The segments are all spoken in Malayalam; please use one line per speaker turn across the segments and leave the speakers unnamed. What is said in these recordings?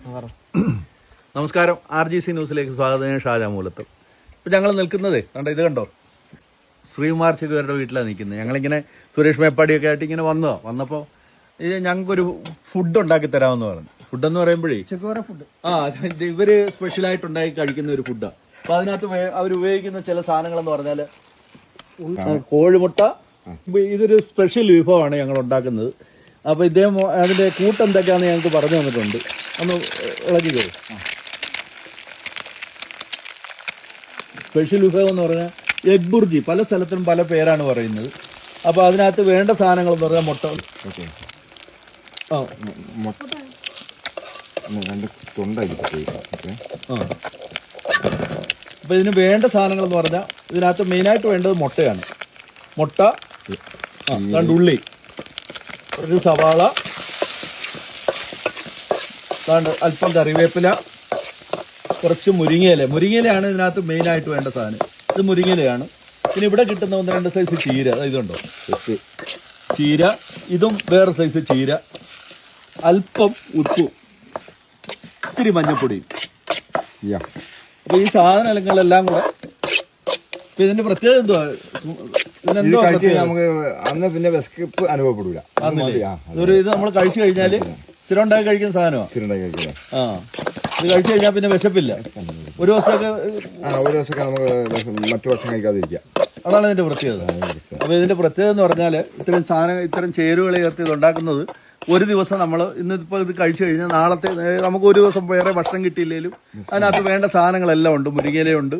നമസ്കാരം, RGC ന്യൂസിലേക്ക് സ്വാഗതം. ഞാൻ ഷാജാ മൂലത്ത്. ഇപ്പം ഞങ്ങൾ നിൽക്കുന്നതേ ഇത് കണ്ടോ, ശ്രീകുമാർ ചെകുവേരുടെ വീട്ടിലാണ് നിൽക്കുന്നത്. ഞങ്ങളിങ്ങനെ സുരേഷ് മേപ്പാടിയൊക്കെ ആയിട്ട് ഇങ്ങനെ വന്നപ്പോൾ ഇത് ഞങ്ങൾക്കൊരു ഫുഡ് ഉണ്ടാക്കി തരാമെന്ന് പറഞ്ഞു. ഫുഡെന്ന് പറയുമ്പോഴേ ഇവര് സ്പെഷ്യലായിട്ട് ഉണ്ടാക്കി കഴിക്കുന്ന ഒരു ഫുഡാണ്. അപ്പൊ അതിനകത്ത് അവർ ഉപയോഗിക്കുന്ന ചില സാധനങ്ങളെന്ന് പറഞ്ഞാൽ കോഴിമുട്ട. ഇതൊരു സ്പെഷ്യൽ വിഭവമാണ് ഞങ്ങൾ ഉണ്ടാക്കുന്നത്. അപ്പൊ ഇദ്ദേഹം അതിന്റെ കൂട്ടെന്തൊക്കെയാണെന്ന് ഞങ്ങൾക്ക് പറഞ്ഞു തന്നിട്ടുണ്ട്. ഒന്ന് ഇളക്കി കയറി. സ്പെഷ്യൽ വിഭവം എന്ന് പറഞ്ഞാൽ എഗ് ബുർജി. പല സ്ഥലത്തും പല പേരാണ് പറയുന്നത്. അപ്പൊ അതിനകത്ത് വേണ്ട സാധനങ്ങൾ എന്ന് പറഞ്ഞാൽ മുട്ട. അപ്പൊ ഇതിന് വേണ്ട സാധനങ്ങൾ എന്ന് പറഞ്ഞാൽ ഇതിനകത്ത് മെയിനായിട്ട് വേണ്ടത് മുട്ടയാണ്. മുട്ട, 2 ഉള്ളി, ഒരു സവാള, അല്പം കറിവേപ്പില, കുറച്ച് മുരിങ്ങയിലയാണ് ഇതിനകത്ത് മെയിനായിട്ട് വേണ്ട സാധനം. ഇത് മുരിങ്ങയിലയാണ്. പിന്നെ ഇവിടെ കിട്ടുന്ന 1-2 സൈസ് ചീര. ഇതുണ്ടോ ചീര, ഇതും വേറെ സൈസ് ചീര, അല്പം ഉപ്പും ഇത്തിരി മഞ്ഞപ്പൊടിയും. അപ്പൊ ഈ സാധനങ്ങളെല്ലാം കൂടെ. ഇതിന്റെ പ്രത്യേകത എന്തുവാ?
നമുക്ക് അന്ന് പിന്നെ വിശപ്പ് അനുഭവപ്പെടൂല.
ഇത് നമ്മൾ കഴിച്ചു കഴിഞ്ഞാല് സ്ഥിരം ഉണ്ടാക്കി കഴിക്കുന്ന സാധനമാണ്. ഇത് കഴിച്ചു കഴിഞ്ഞാൽ പിന്നെ വിശപ്പില്ല. ഒരു ദിവസമൊക്കെ
നമുക്ക് മറ്റു ഭക്ഷണം കഴിക്കാതിരിക്കാം.
അതാണ് ഇതിന്റെ പ്രത്യേകത. അപ്പൊ ഇതിന്റെ പ്രത്യേകത എന്ന് പറഞ്ഞാല് ഇത്തരം ചേരുവകൾ ചേർത്ത് ഇത് ഉണ്ടാക്കുന്നത്. ഒരു ദിവസം നമ്മൾ ഇന്നിപ്പോൾ ഇത് കഴിച്ചു കഴിഞ്ഞാൽ നാളത്തെ നമുക്ക് ഒരു ദിവസം വേറെ ഭക്ഷണം കിട്ടിയില്ലെങ്കിലും അതിനകത്ത് വേണ്ട സാധനങ്ങളെല്ലാം ഉണ്ട്. മുരിങ്ങയിലയുണ്ട്,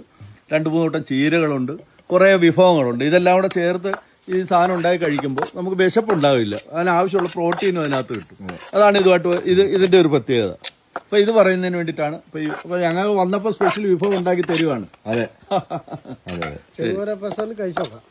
2-3 കൂട്ടം ചീരകളുണ്ട്, കുറേ വിഭവങ്ങളുണ്ട്. ഇതെല്ലാം കൂടെ ചേർത്ത് ഈ സാധനം ഉണ്ടാക്കി കഴിക്കുമ്പോൾ നമുക്ക് വിശപ്പുണ്ടാവില്ല. അതിനാവശ്യമുള്ള പ്രോട്ടീനും അതിനകത്ത് കിട്ടും. അതാണ് ഇതിന്റെ ഒരു പ്രത്യേകത. അപ്പൊ ഇത് പറയുന്നതിന് വേണ്ടിയിട്ടാണ്. അപ്പൊ ഞങ്ങൾ വന്നപ്പോൾ സ്പെഷ്യൽ വിഭവം ഉണ്ടാക്കി തരുവാണ്.
അതെ
കഴിച്ചോക്കാം.